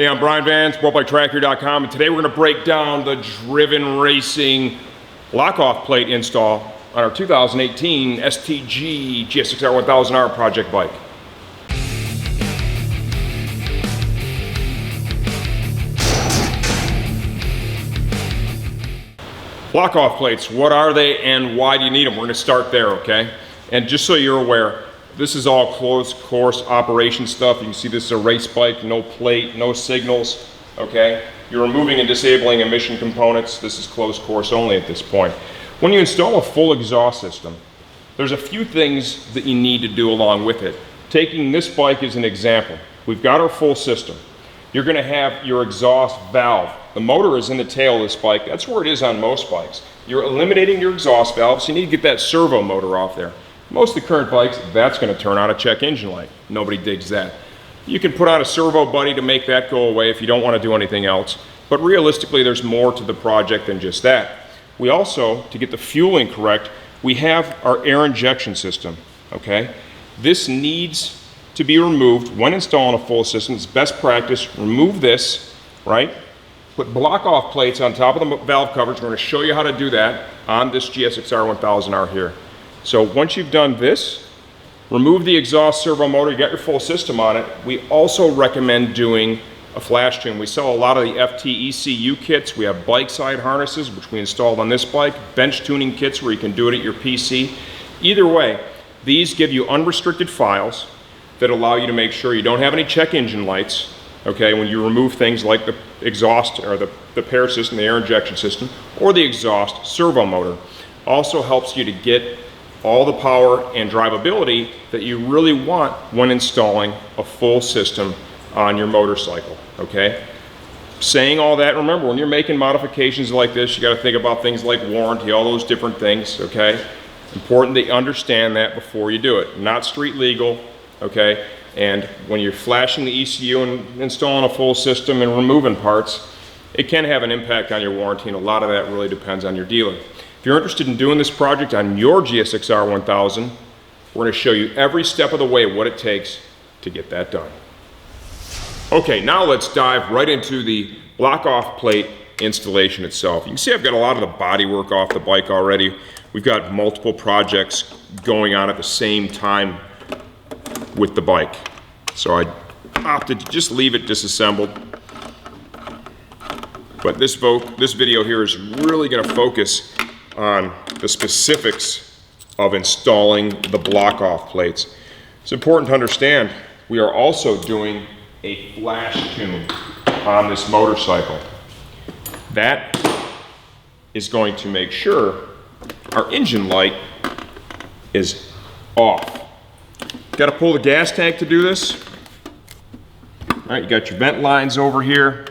Hey, I'm Brian Van, sportbiketracker.com, and today we're going to break down the driven racing blockoff plate install on our 2018 STG GSX-R1000 project bike. Blockoff plates, what are they and why do you need them? We're going to start there, okay? And just so you're aware, this is all closed course operation stuff. You can see this is a race bike, no plate, no signals, okay? You're removing and disabling emission components. This is closed course only at this point. When you install a full exhaust system, there's a few things that you need to do along with it. Taking this bike as an example, we've got our full system. You're going to have your exhaust valve. The motor is in the tail of this bike. That's where it is on most bikes. You're eliminating your exhaust valve, so you need to get that servo motor off there. Most of the current bikes, that's going to turn on a check engine light. Nobody digs that. You can put on a servo buddy to make that go away if you don't want to do anything else. But realistically, there's more to the project than just that. We also, to get the fueling correct, we have our air injection system, okay? This needs to be removed when installing a full system. It's best practice. Remove this, right? Put block-off plates on top of the valve covers. We're going to show you how to do that on this GSX-R1000R here. So once you've done this, remove the exhaust servo motor, you got your full system on it. We also recommend doing a flash tune. We sell a lot of the FT ECU kits. We have bike side harnesses, which we installed on this bike, bench tuning kits where you can do it at your PC. Either way, these give you unrestricted files that allow you to make sure you don't have any check engine lights, okay, when you remove things like the exhaust or the pair system, the air injection system, or the exhaust servo motor. Also helps you to get all the power and drivability that you really want when installing a full system on your motorcycle, okay? Saying all that, remember, when you're making modifications like this, you gotta think about things like warranty, all those different things, okay? Important that you understand that before you do it. Not street legal, okay? And when you're flashing the ECU and installing a full system and removing parts, it can have an impact on your warranty, and a lot of that really depends on your dealer. If you're interested in doing this project on your GSX-R1000, we're going to show you every step of the way what it takes to get that done. Okay, now let's dive right into the block-off plate installation itself. You can see I've got a lot of the body work off the bike already. We've got multiple projects going on at the same time with the bike. So I opted to just leave it disassembled. But this video here is really going to focus on the specifics of installing the block-off plates. It's important to understand we are also doing a flash tune on this motorcycle. That is going to make sure our engine light is off. Got to pull the gas tank to do this. All right, you got your vent lines over here.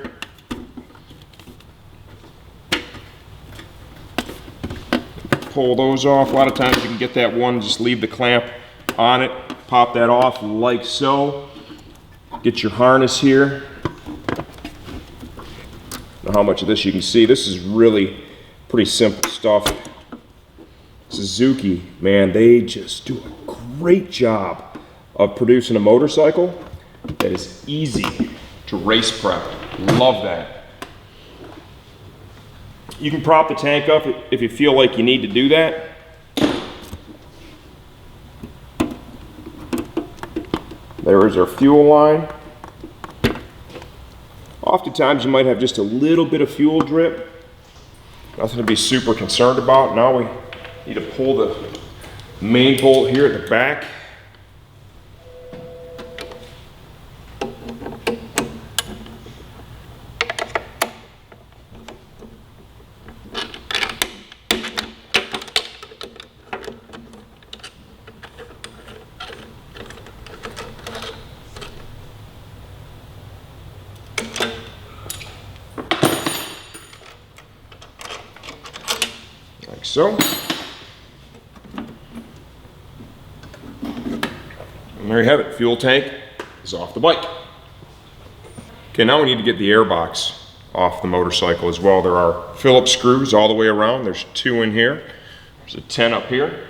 Pull those off. A lot of times you can get that one, just leave the clamp on it, pop that off like so. Get your harness here. Now how much of this you can see. This is really pretty simple stuff. Suzuki, man, they just do a great job of producing a motorcycle that is easy to race prep. Love that. You can prop the tank up if you feel like you need to do that. There is our fuel line. Oftentimes you might have just a little bit of fuel drip. Nothing to be super concerned about. Now we need to pull the main bolt here at the back. Like so. And there you have it, fuel tank is off the bike. Okay, now we need to get the airbox off the motorcycle as well. There are Phillips screws all the way around. There's 2 in here. There's a 10 up here.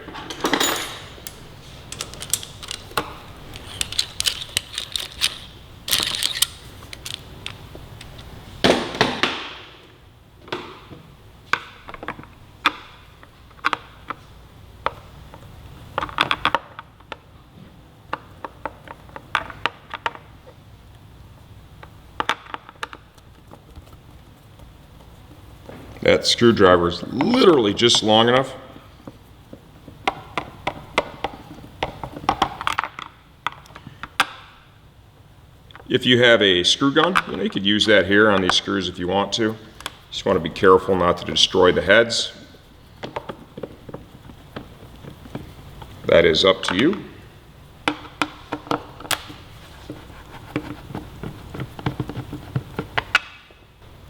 That screwdriver is literally just long enough. If you have a screw gun, you could use that here on these screws if you want to. Just want to be careful not to destroy the heads. That is up to you.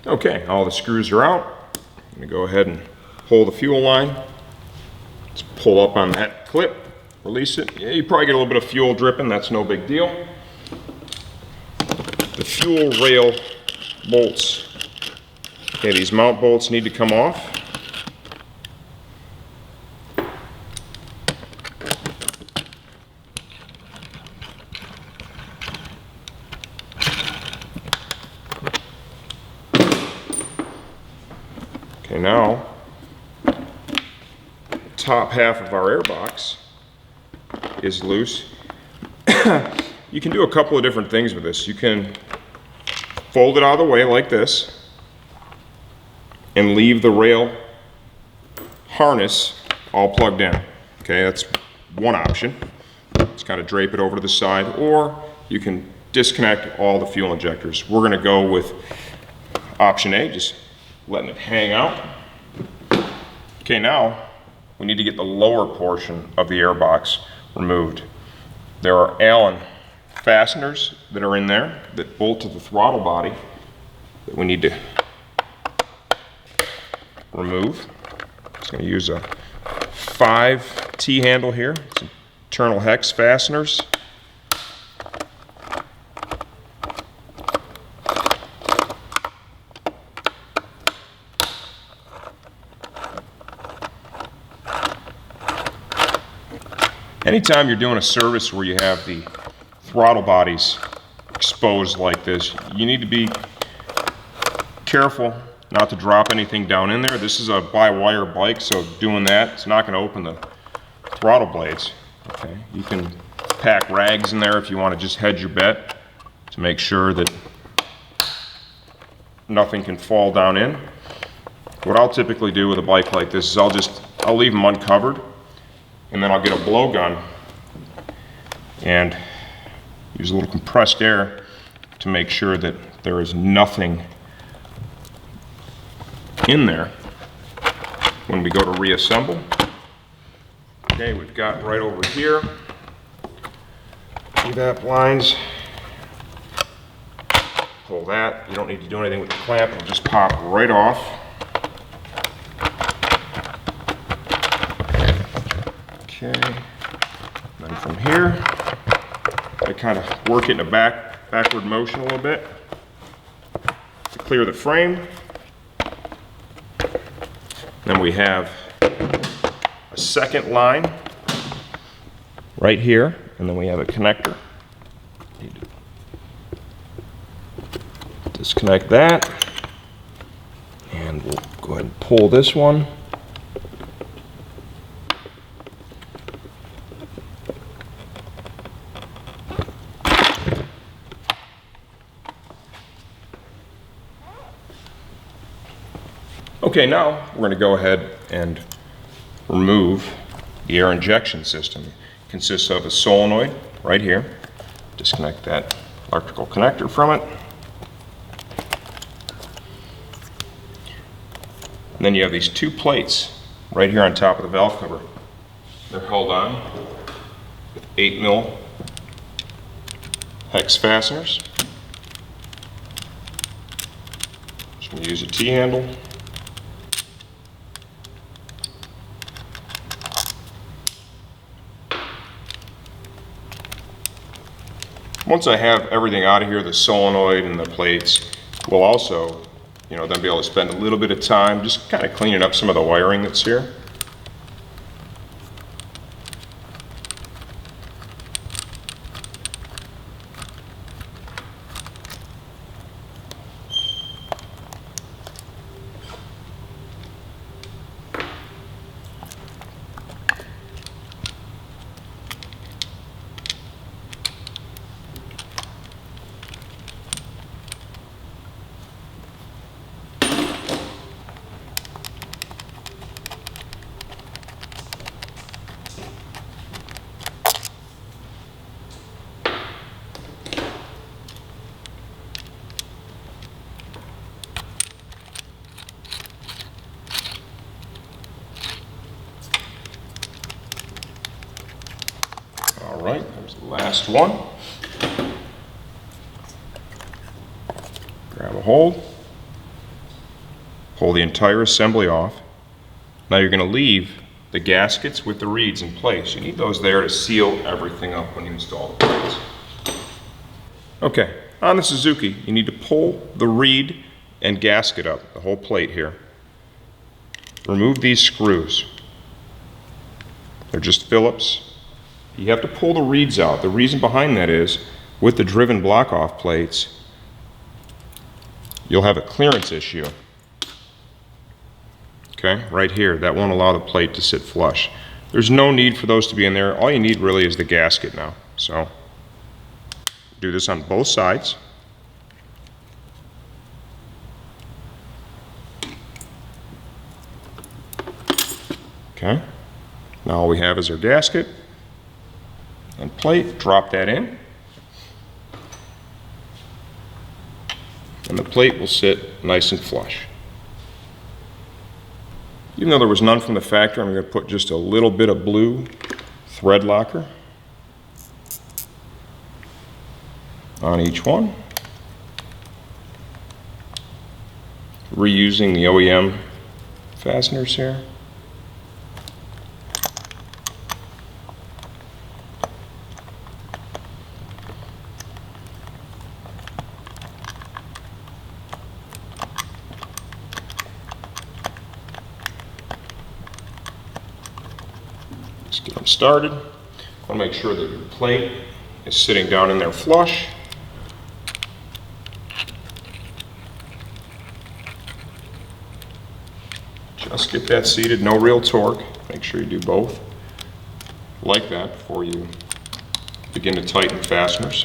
Okay, all the screws are out. I'm going to go ahead and pull the fuel line. Just pull up on that clip, release it. Yeah, you probably get a little bit of fuel dripping, that's no big deal. The fuel rail bolts. Okay, these mount bolts need to come off. Okay, now, the top half of our airbox is loose. You can do a couple of different things with this. You can fold it out of the way like this and leave the rail harness all plugged in. Okay, that's one option. Just kind of drape it over to the side, or you can disconnect all the fuel injectors. We're going to go with option A, just letting it hang out. Okay, now we need to get the lower portion of the airbox removed. There are Allen fasteners that are in there that bolt to the throttle body that we need to remove. Just going to use a 5 T-handle here. It's internal hex fasteners. Anytime you're doing a service where you have the throttle bodies exposed like this, you need to be careful not to drop anything down in there. This is a by-wire bike, so doing that, it's not going to open the throttle blades. Okay, you can pack rags in there if you want to just hedge your bet to make sure that nothing can fall down in. What I'll typically do with a bike like this is I'll leave them uncovered, and then I'll get a blowgun and use a little compressed air to make sure that there is nothing in there when we go to reassemble. Okay, we've got right over here evap lines. Pull that. You don't need to do anything with the clamp. It'll just pop right off. Okay, then from here, I kind of work it in a backward motion a little bit to clear the frame. Then we have a second line right here, and then we have a connector. Need to disconnect that, and we'll go ahead and pull this one. Okay, now we're going to go ahead and remove the air injection system. It consists of a solenoid right here. Disconnect that electrical connector from it. And then you have these two plates right here on top of the valve cover. They're held on with 8mm hex fasteners. Just going to use a T-handle. Once I have everything out of here, the solenoid and the plates, we'll also, then be able to spend a little bit of time just kind of cleaning up some of the wiring that's here. Last one. Grab a hold. Pull the entire assembly off. Now you're going to leave the gaskets with the reeds in place. You need those there to seal everything up when you install the plates. Okay, on the Suzuki, you need to pull the reed and gasket up, the whole plate here. Remove these screws. They're just Phillips. You have to pull the reeds out. The reason behind that is, with the driven block-off plates, you'll have a clearance issue. Okay, right here, that won't allow the plate to sit flush. There's no need for those to be in there. All you need really is the gasket now. So, do this on both sides. Okay, now all we have is our gasket and plate. Drop that in. And the plate will sit nice and flush. Even though there was none from the factory, I'm going to put just a little bit of blue thread locker on each one. Reusing the OEM fasteners here. Just get them started. Want to make sure that your plate is sitting down in there flush. Just get that seated, no real torque. Make sure you do both like that before you begin to tighten the fasteners.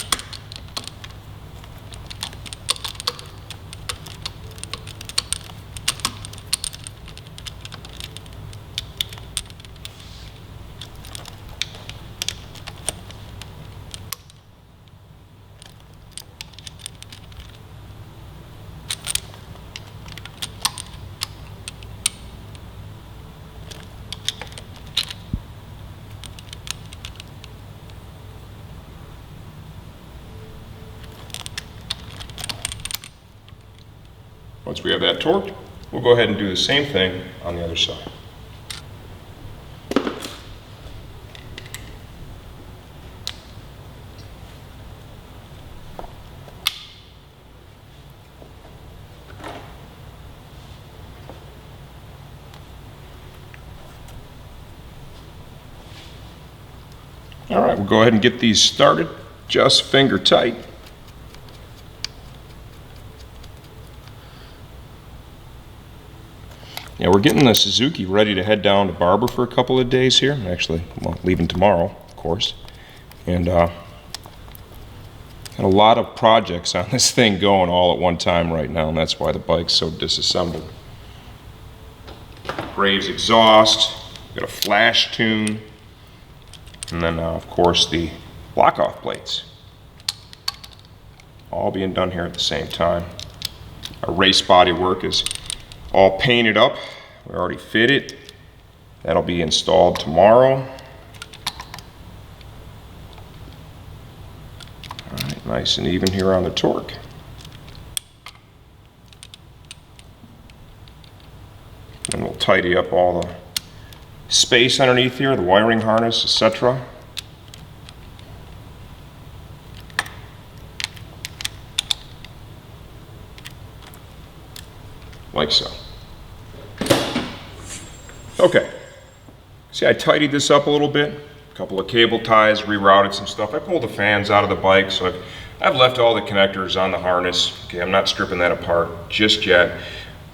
Once we have that torqued, we'll go ahead and do the same thing on the other side. All right, we'll go ahead and get these started, just finger tight. Yeah, we're getting the Suzuki ready to head down to Barber for a couple of days here. Actually, well, leaving tomorrow, of course. And got a lot of projects on this thing going all at one time right now, and that's why the bike's so disassembled. Graves exhaust, got a flash tune, and then of course the block-off plates. All being done here at the same time. Our race body work is all painted up. We already fit it. That'll be installed tomorrow. All right, nice and even here on the torque. And we'll tidy up all the space underneath here, the wiring harness, etc. Like so. Okay, see, I tidied this up a little bit. A couple of cable ties, rerouted some stuff. I pulled the fans out of the bike, so I've left all the connectors on the harness. Okay, I'm not stripping that apart just yet.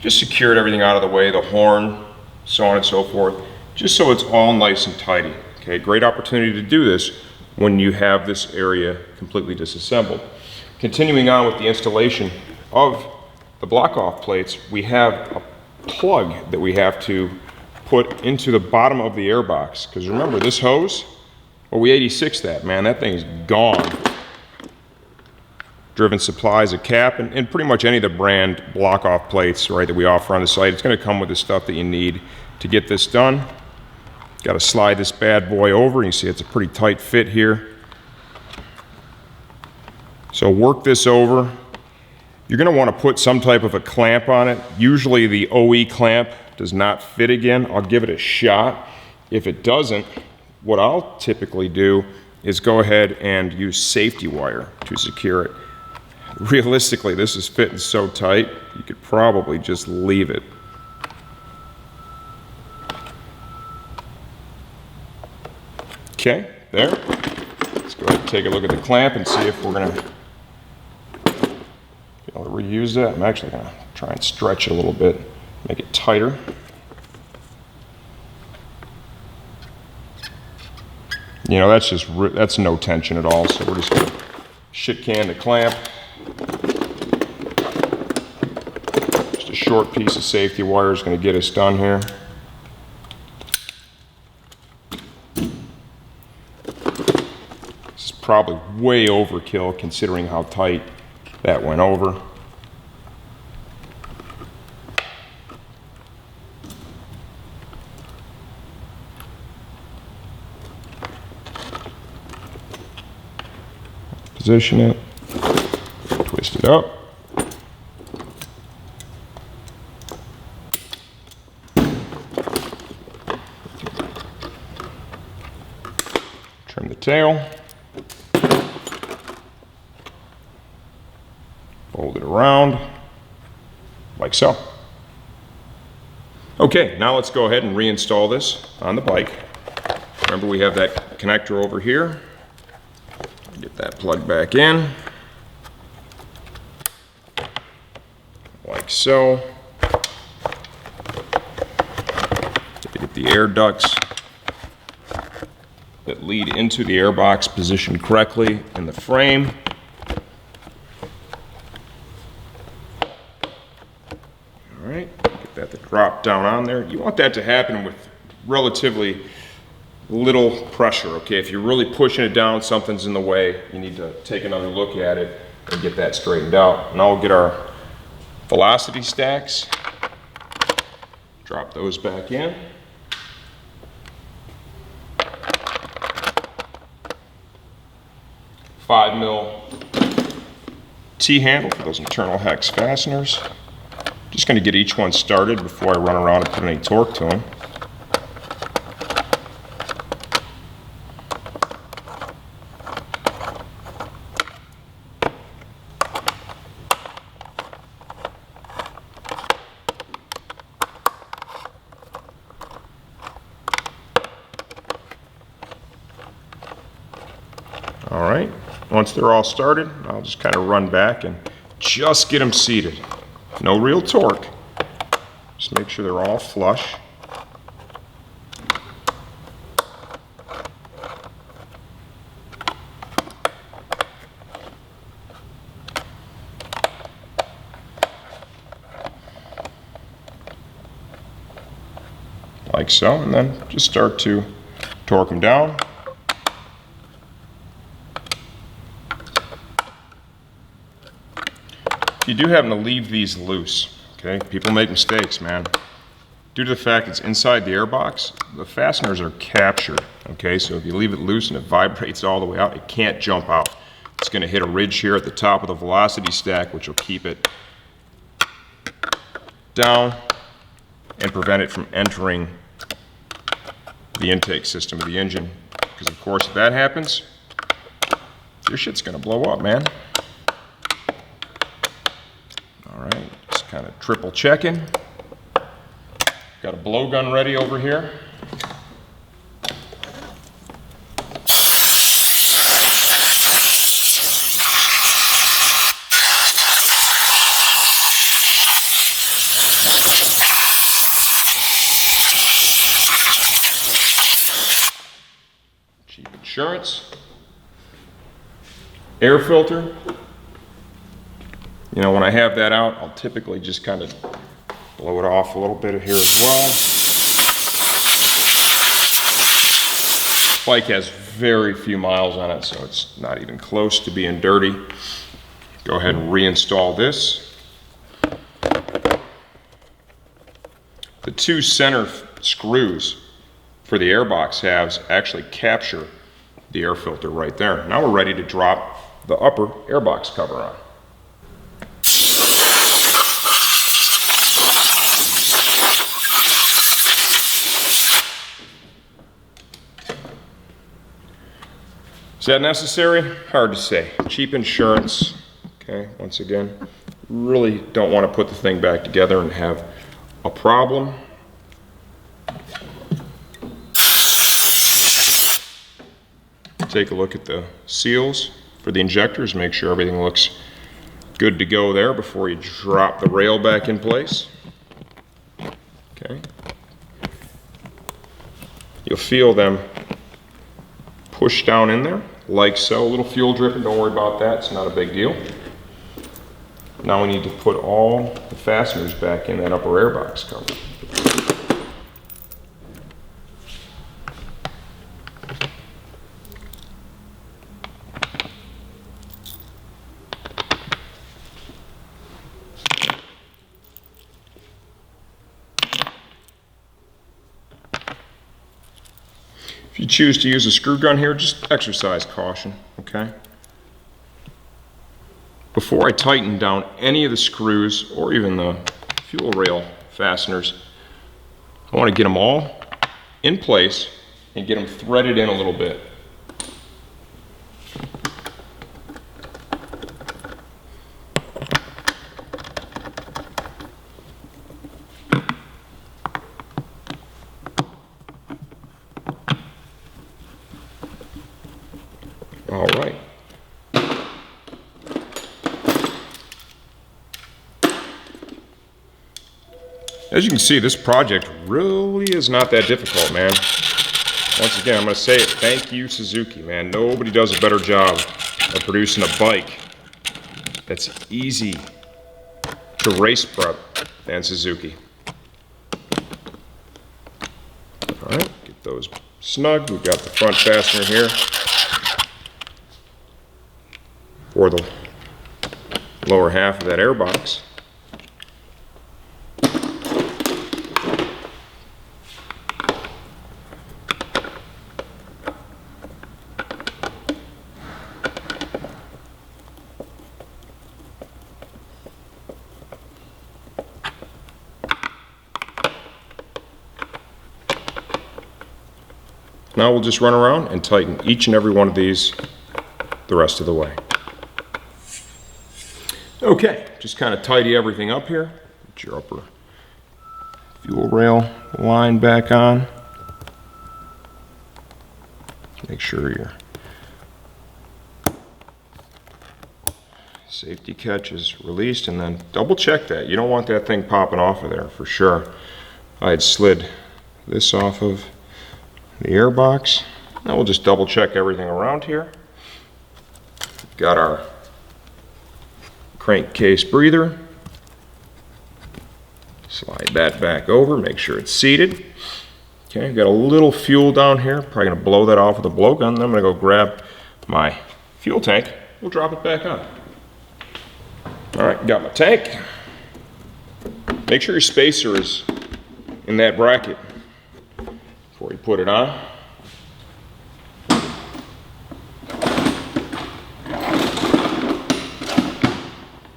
Just secured everything out of the way, the horn, so on and so forth, just so it's all nice and tidy. Okay, great opportunity to do this when you have this area completely disassembled. Continuing on with the installation of the block-off plates, we have a plug that we have to put into the bottom of the airbox. Because remember, this hose, well, we 86'd that, man. That thing's gone. Driven supplies, a cap, and pretty much any of the brand block-off plates, right, that we offer on the site. It's going to come with the stuff that you need to get this done. Got to slide this bad boy over. You see it's a pretty tight fit here. So work this over. You're going to want to put some type of a clamp on it. Usually the OE clamp does not fit again. I'll give it a shot. If it doesn't, what I'll typically do is go ahead and use safety wire to secure it. Realistically, this is fitting so tight, you could probably just leave it. Okay, there. Let's go ahead and take a look at the clamp and see if we're going to be able to reuse that. I'm actually going to try and stretch it a little bit, make it tighter. You know, that's no tension at all, so we're just going to shit can the clamp. Just a short piece of safety wire is going to get us done here. This is probably way overkill considering how tight that went over. Position it, twist it up. Trim the tail. Fold it around, like so. Okay, now let's go ahead and reinstall this on the bike. Remember, we have that connector over here. Get that plugged back in, like so. Get the air ducts that lead into the airbox positioned correctly in the frame. All right, get that to drop down on there. You want that to happen with relatively little pressure, okay? If you're really pushing it down, something's in the way, you need to take another look at it and get that straightened out. Now we'll get our velocity stacks, drop those back in. Five mil T-handle for those internal hex fasteners. Just going to get each one started before I run around and put any torque to them. All right, once they're all started, I'll just kind of run back and just get them seated. No real torque. Just make sure they're all flush. Like so, and then just start to torque them down. You do happen to leave these loose, okay? People make mistakes, man. Due to the fact it's inside the airbox, the fasteners are captured, okay? So if you leave it loose and it vibrates all the way out, it can't jump out. It's gonna hit a ridge here at the top of the velocity stack, which will keep it down and prevent it from entering the intake system of the engine. Because of course, if that happens, your shit's gonna blow up, man. All right, just kind of triple checking. Got a blowgun ready over here. Cheap insurance. Air filter. You know, when I have that out, I'll typically just kind of blow it off a little bit here as well. Bike has very few miles on it, so it's not even close to being dirty. Go ahead and reinstall this. The two center screws for the airbox halves actually capture the air filter right there. Now we're ready to drop the upper airbox cover on. Is that necessary? Hard to say. Cheap insurance, okay, once again. Really don't want to put the thing back together and have a problem. Take a look at the seals for the injectors, make sure everything looks good to go there before you drop the rail back in place. Okay. You'll feel them push down in there, like so. A little fuel dripping, don't worry about that, it's not a big deal. Now we need to put all the fasteners back in that upper airbox cover. If you choose to use a screw gun here, just exercise caution, okay? Before I tighten down any of the screws or even the fuel rail fasteners, I want to get them all in place and get them threaded in a little bit. All right. As you can see, this project really is not that difficult, man. Once again, I'm going to say it, thank you, Suzuki, man. Nobody does a better job of producing a bike that's easy to race prep than Suzuki. All right, get those snug. We've got the front fastener here for the lower half of that airbox. Now we'll just run around and tighten each and every one of these the rest of the way. Okay, just kind of tidy everything up here. Get your upper fuel rail line back on. Make sure your safety catch is released, and then double check that. You don't want that thing popping off of there for sure. I had slid this off of the airbox. Now we'll just double check everything around here. Got our crankcase breather. Slide that back over, make sure it's seated. Okay, I've got a little fuel down here. Probably gonna blow that off with a blowgun. Then I'm gonna go grab my fuel tank. We'll drop it back on. All right, got my tank. Make sure your spacer is in that bracket before you put it on.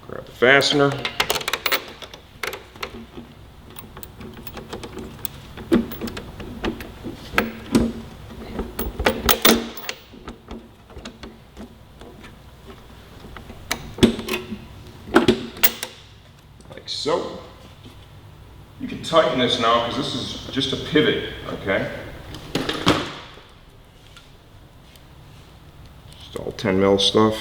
Grab the fastener. Like so. You can tighten this now because this is just a pivot, okay? Just all 10 mil stuff.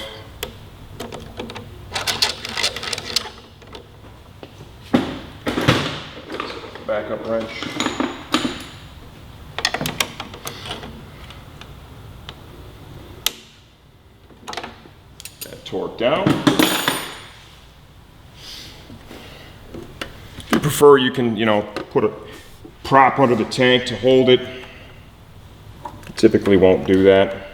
Backup wrench. That torque down. If you prefer, you can, put a prop under the tank to hold it. Typically won't do that.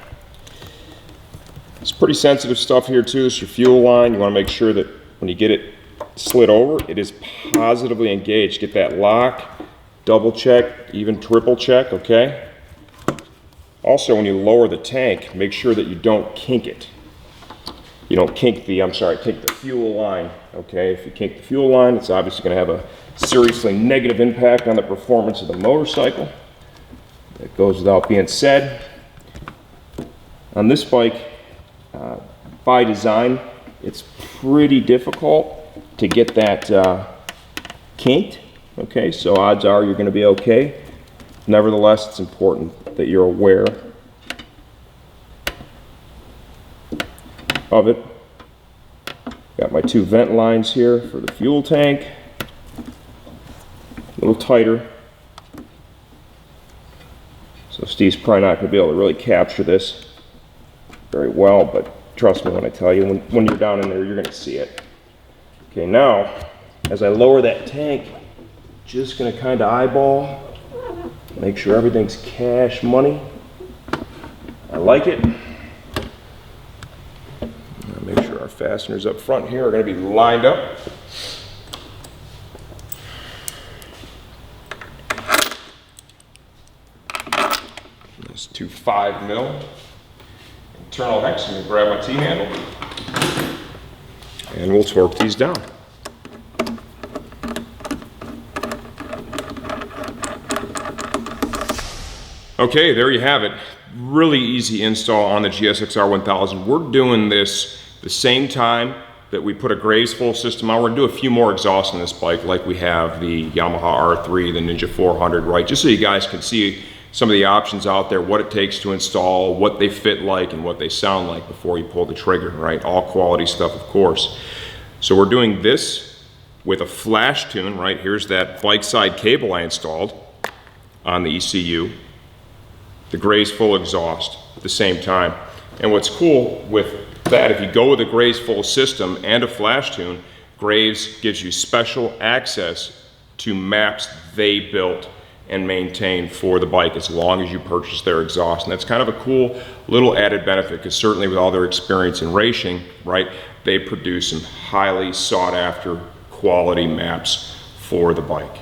It's pretty sensitive stuff here too. It's your fuel line. You want to make sure that when you get it slid over, it is positively engaged. Get that lock, double check, even triple check, okay? Also, when you lower the tank, make sure that you don't kink it. you don't kink the, kink the fuel line, okay? If you kink the fuel line, it's obviously going to have a seriously negative impact on the performance of the motorcycle. That goes without being said. On this bike, by design, it's pretty difficult to get that kinked, okay? So odds are you're going to be okay. Nevertheless, it's important that you're aware of it. Got my 2 vent lines here for the fuel tank. A little tighter. So Steve's probably not going to be able to really capture this very well, but trust me when I tell you, when you're down in there, you're going to see it. Okay, now, as I lower that tank, just going to kind of eyeball, make sure everything's cash money. I like it. Make sure our fasteners up front here are going to be lined up. There's 2 5mm internal hex. I'm going to grab my T-handle and we'll torque these down. Okay, there you have it. Really easy install on the GSX-R1000. We're doing this the same time that we put a Graves full system on. We're gonna do a few more exhausts on this bike, like we have the Yamaha R3, the Ninja 400, right? Just so you guys can see some of the options out there, what it takes to install, what they fit like, and what they sound like before you pull the trigger, right? All quality stuff, of course. So we're doing this with a flash tune, right? Here's that bike side cable I installed on the ECU. The Graves full exhaust at the same time. And what's cool with that, if you go with a Graves full system and a flash tune, Graves gives you special access to maps they built and maintain for the bike as long as you purchase their exhaust. And that's kind of a cool little added benefit, because certainly with all their experience in racing, right, they produce some highly sought after quality maps for the bike.